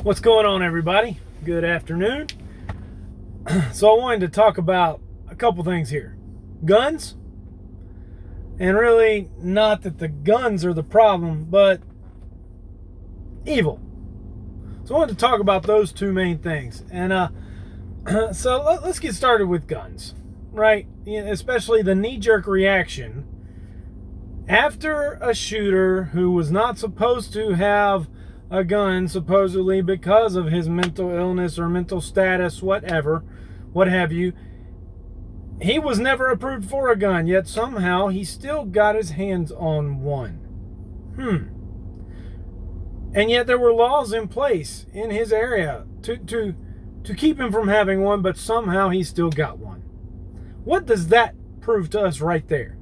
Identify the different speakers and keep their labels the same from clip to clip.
Speaker 1: What's going on, everybody? Good afternoon. So I wanted to talk about a couple things here. Guns, and really not that the guns are the problem, but evil. So I wanted to talk about those two main things. And so let's get started with guns, right? Especially the knee-jerk reaction after a shooter who was not supposed to have a gun, supposedly because of his mental illness or mental status, whatever, what have you. He was never approved for a gun, yet somehow he still got his hands on one. And yet there were laws in place in his area to keep him from having one, but somehow he still got one. What does that prove to us right there?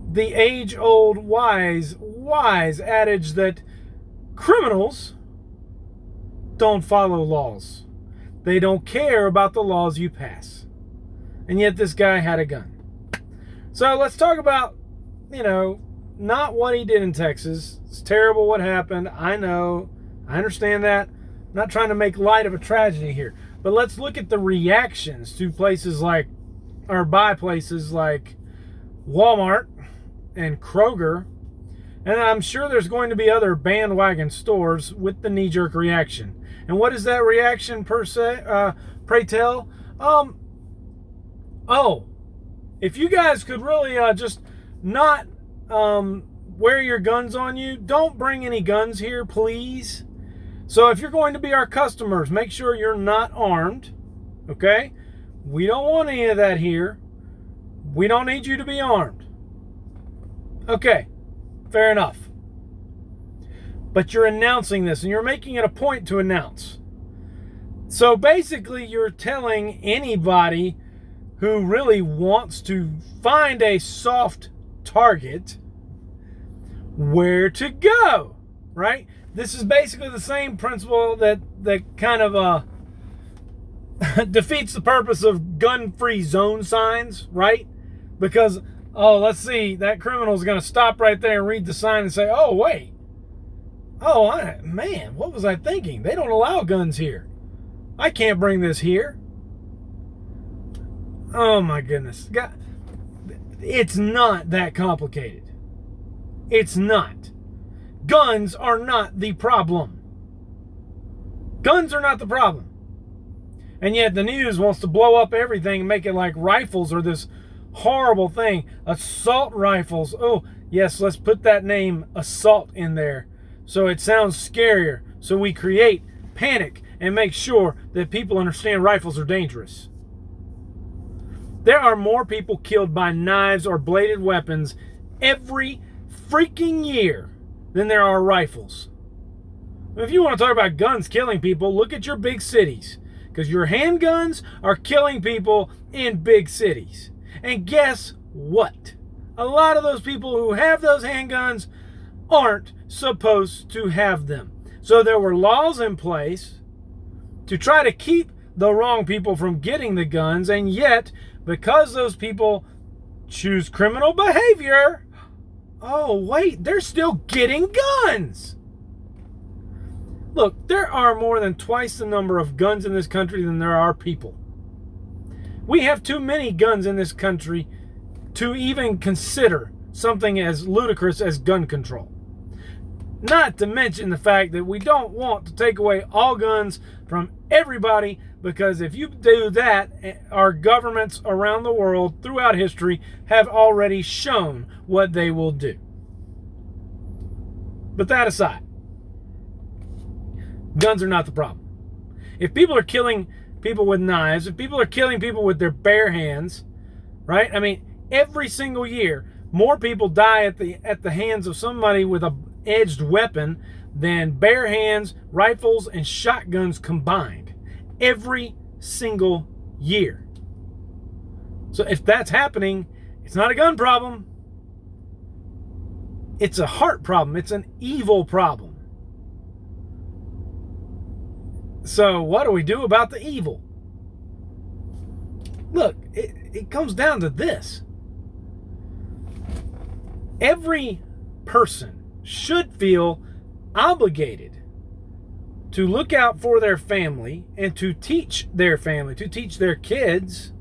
Speaker 1: The age-old wise adage that criminals don't follow laws. They don't care about the laws you pass. And yet this guy had a gun. So let's talk about, not what he did in Texas. It's terrible what happened. I know. I understand that. I'm not trying to make light of a tragedy here. But let's look at the reactions to places like Walmart and Kroger. And I'm sure there's going to be other bandwagon stores with the knee-jerk reaction. And what is that reaction pray tell? If you guys could really just not wear your guns on you, don't bring any guns here, please. So if you're going to be our customers, make sure you're not armed, okay? We don't want any of that here. We don't need you to be armed. Okay. Fair enough. But you're announcing this, and you're making it a point to announce. So basically, you're telling anybody who really wants to find a soft target where to go, right? This is basically the same principle that kind of defeats the purpose of gun-free zone signs, right? Because let's see, that criminal's going to stop right there and read the sign and say, oh, wait. Man, what was I thinking? They don't allow guns here. I can't bring this here. Oh, my goodness. God, it's not that complicated. It's not. Guns are not the problem. Guns are not the problem. And yet the news wants to blow up everything and make it like rifles are this horrible thing. Assault rifles. Oh, yes, let's put that name assault in there so it sounds scarier. So we create panic and make sure that people understand rifles are dangerous. There are more people killed by knives or bladed weapons every freaking year than there are rifles. If you want to talk about guns killing people, look at your big cities, because your handguns are killing people in big cities. And guess what? A lot of those people who have those handguns aren't supposed to have them. So there were laws in place to try to keep the wrong people from getting the guns, and yet, because those people choose criminal behavior, oh wait, they're still getting guns. Look, there are more than twice the number of guns in this country than there are people. We have too many guns in this country to even consider something as ludicrous as gun control. Not to mention the fact that we don't want to take away all guns from everybody, because if you do that, our governments around the world throughout history have already shown what they will do. But that aside, guns are not the problem. If people are killing people with knives, if people are killing people with their bare hands, right? I mean, every single year, more people die at the hands of somebody with a edged weapon than bare hands, rifles, and shotguns combined. Every single year. So if that's happening, it's not a gun problem. It's a heart problem. It's an evil problem. So what do we do about the evil? Look, it comes down to this. Every person should feel obligated to look out for their family and to teach their family, to teach their kids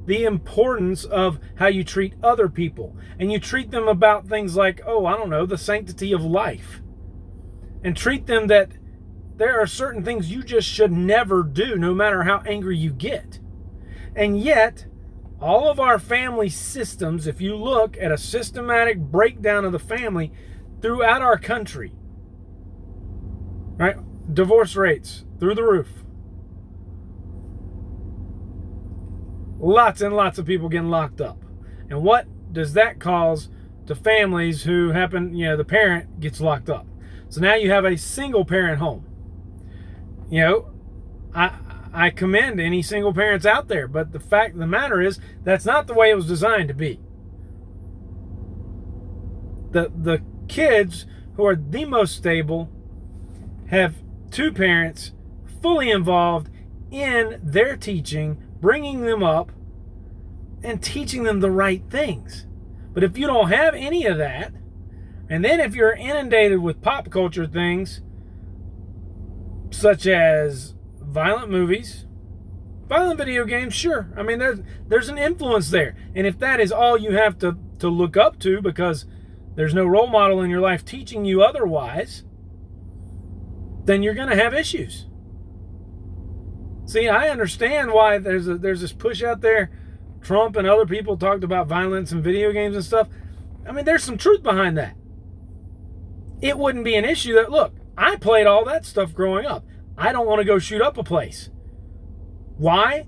Speaker 1: the importance of how you treat other people. And you treat them about things like, the sanctity of life. And treat them that there are certain things you just should never do, no matter how angry you get. And yet, all of our family systems, if you look at a systematic breakdown of the family throughout our country, right? Divorce rates through the roof. Lots and lots of people getting locked up. And what does that cause to families who happen, the parent gets locked up? So now you have a single parent home. I commend any single parents out there, but the fact of the matter is that's not the way it was designed to be. The kids who are the most stable have two parents fully involved in their teaching, bringing them up and teaching them the right things. But if you don't have any of that, and then if you're inundated with pop culture things such as violent movies, violent video games, sure. I mean, there's an influence there. And if that is all you have to look up to because there's no role model in your life teaching you otherwise, then you're going to have issues. See, I understand why there's this push out there. Trump and other people talked about violence and video games and stuff. I mean, there's some truth behind that. It wouldn't be an issue that, look, I played all that stuff growing up. I don't want to go shoot up a place. Why?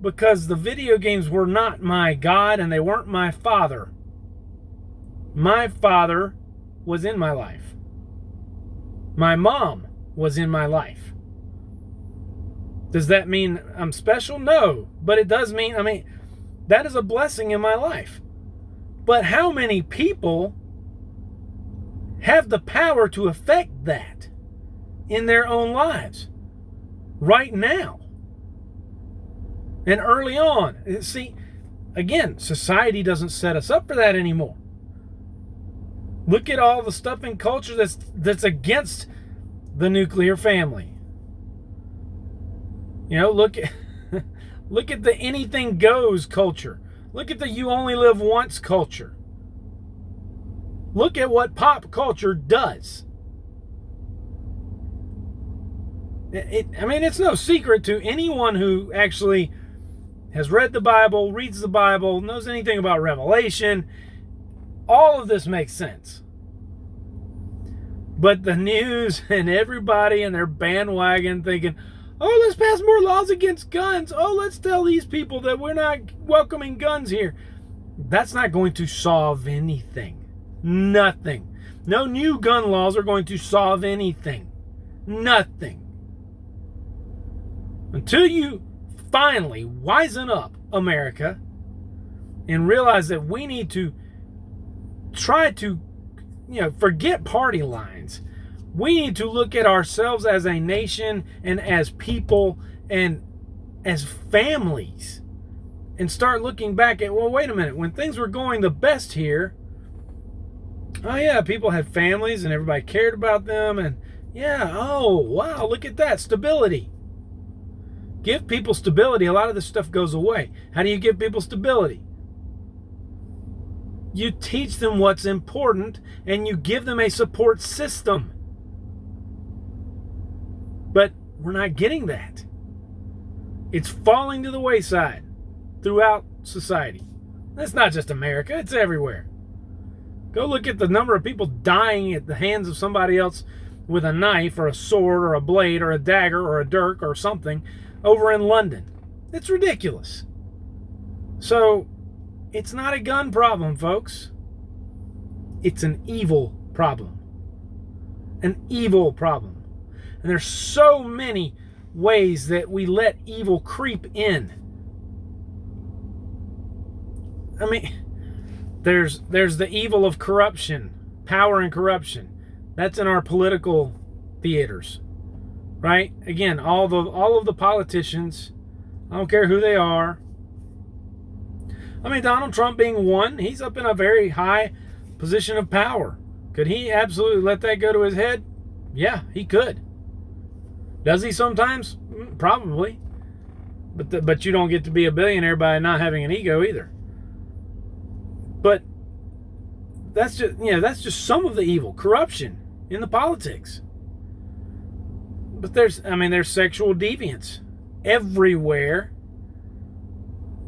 Speaker 1: Because the video games were not my God and they weren't my father. My father was in my life. My mom was in my life. Does that mean I'm special? No. But it does mean, that is a blessing in my life. But how many people have the power to affect that in their own lives right now and early on? See, again, society doesn't set us up for that anymore. Look at all the stuff in culture that's against the nuclear family. Look at the anything goes culture. Look at the you only live once culture. Look at what pop culture does. It's no secret to anyone who actually has read the Bible, reads the Bible, knows anything about Revelation. All of this makes sense. But the news and everybody and their bandwagon thinking, let's pass more laws against guns. Let's tell these people that we're not welcoming guns here. That's not going to solve anything. Nothing. No new gun laws are going to solve anything. Nothing. Until you finally wisen up, America, and realize that we need to try to, forget party lines. We need to look at ourselves as a nation and as people and as families and start looking back at, wait a minute, when things were going the best here, people had families and everybody cared about them, and wow, look at that, stability. Give people stability, a lot of this stuff goes away. How do you give people stability? You teach them what's important and you give them a support system. But we're not getting that. It's falling to the wayside throughout society. That's not just America, it's everywhere. Go look at the number of people dying at the hands of somebody else with a knife or a sword or a blade or a dagger or a dirk or something over in London. It's ridiculous. So, it's not a gun problem, folks. It's an evil problem. An evil problem. And there's so many ways that we let evil creep in. There's the evil of corruption, power and corruption. That's in our political theaters, right? Again, all of the politicians, I don't care who they are. Donald Trump being one, he's up in a very high position of power. Could he absolutely let that go to his head? Yeah, he could. Does he sometimes? Probably. But you don't get to be a billionaire by not having an ego either. But that's just some of the evil. Corruption in the politics. But there's sexual deviance everywhere.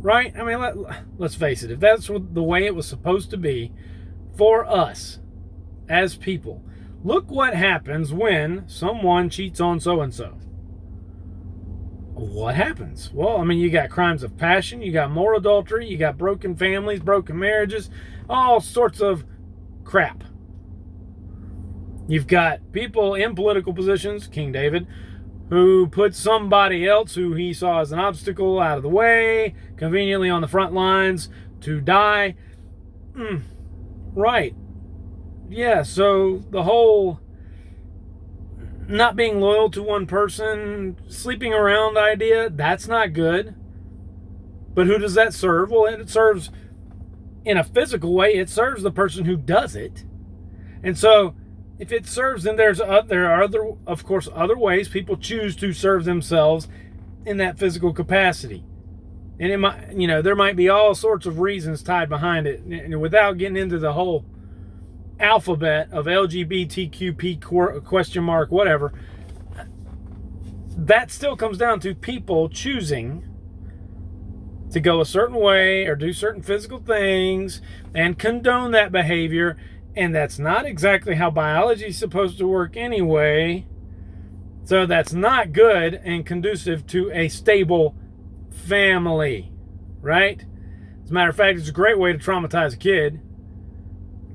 Speaker 1: Right? I mean, let's face it. If that's the way it was supposed to be for us as people, look what happens when someone cheats on so-and-so. What happens? Well, I mean, you got crimes of passion, you got moral adultery, you got broken families, broken marriages, all sorts of crap. You've got people in political positions, King David, who put somebody else who he saw as an obstacle out of the way, conveniently on the front lines, to die. Right. Yeah, so the whole not being loyal to one person, sleeping around idea, that's not good. But who does that serve? Well, it serves, in a physical way, it serves the person who does it. And so if it serves, then there are other ways people choose to serve themselves in that physical capacity. And it might, there might be all sorts of reasons tied behind it. And without getting into the whole alphabet of LGBTQP question mark, whatever, that still comes down to people choosing to go a certain way or do certain physical things and condone that behavior. And that's not exactly how biology is supposed to work anyway. So that's not good and conducive to a stable family, right? As a matter of fact, it's a great way to traumatize a kid.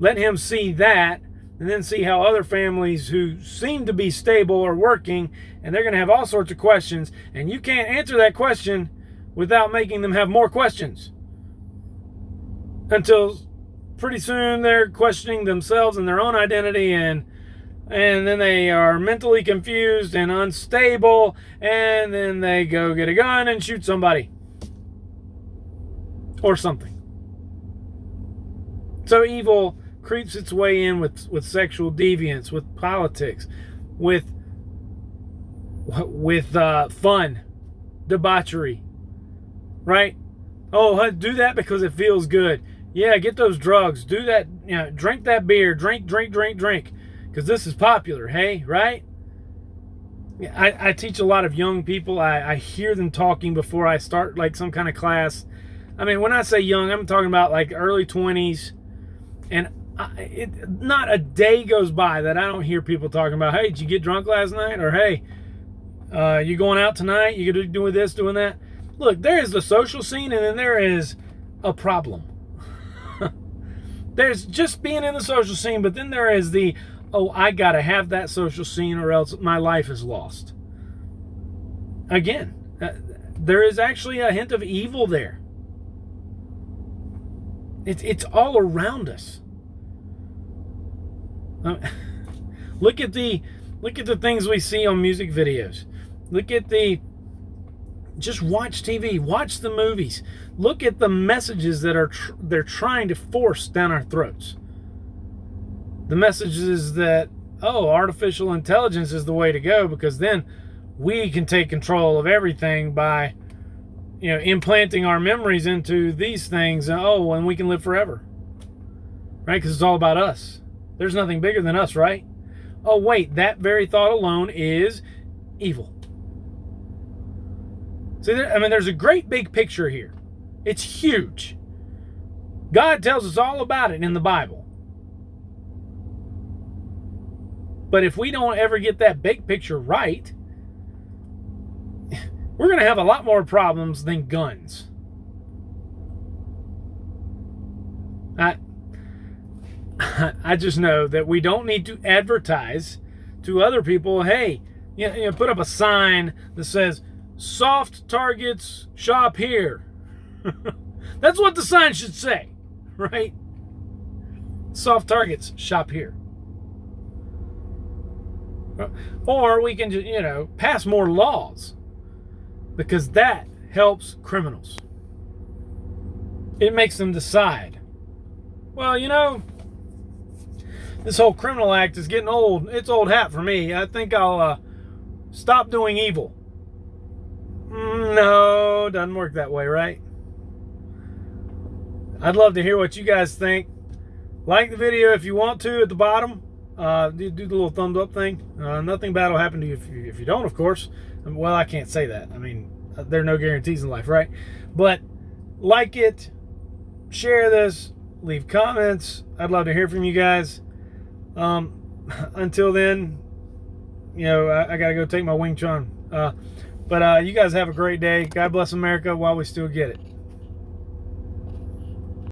Speaker 1: Let him see that, and then see how other families who seem to be stable are working, and they're going to have all sorts of questions, and you can't answer that question without making them have more questions. Until pretty soon they're questioning themselves and their own identity, and then they are mentally confused and unstable, and then they go get a gun and shoot somebody. Or something. So evil creeps its way in with sexual deviance, with politics, with fun, debauchery, right? Oh, do that because it feels good. Yeah, get those drugs. Do that. Drink that beer. Drink, because this is popular. Hey, right? I teach a lot of young people. I hear them talking before I start like some kind of class. I mean, when I say young, I'm talking about like early 20s, and not a day goes by that I don't hear people talking about, hey, did you get drunk last night? Or, hey, you going out tonight? You doing this, doing that? Look, there is the social scene, and then there is a problem. There's just being in the social scene, but then there is I got to have that social scene or else my life is lost. Again, there is actually a hint of evil there. It's all around us. Look at the things we see on music videos. Just watch TV, watch the movies. Look at the messages that they're trying to force down our throats. The messages that, artificial intelligence is the way to go, because then we can take control of everything by, implanting our memories into these things. And we can live forever. Right? Because it's all about us. There's nothing bigger than us, right? Oh, wait, that very thought alone is evil. See, there's a great big picture here. It's huge. God tells us all about it in the Bible. But if we don't ever get that big picture right, we're going to have a lot more problems than guns. I just know that we don't need to advertise to other people, hey, put up a sign that says, soft targets, shop here. That's what the sign should say, right? Soft targets, shop here. Or we can just, pass more laws, because that helps criminals. It makes them decide, well, this whole criminal act is getting old. It's old hat for me. I think I'll Stop doing evil. No, doesn't work that way, right? I'd love to hear what you guys think. Like the video if you want to at the bottom. Do the little thumbs up thing. Nothing bad will happen to you if you don't, of course. Well, I can't say that. I mean, there are no guarantees in life, right? But like it, share this, leave comments. I'd love to hear from you guys. Until then, you know, I got to go take my Wing Chun. But you guys have a great day. God bless America while we still get it.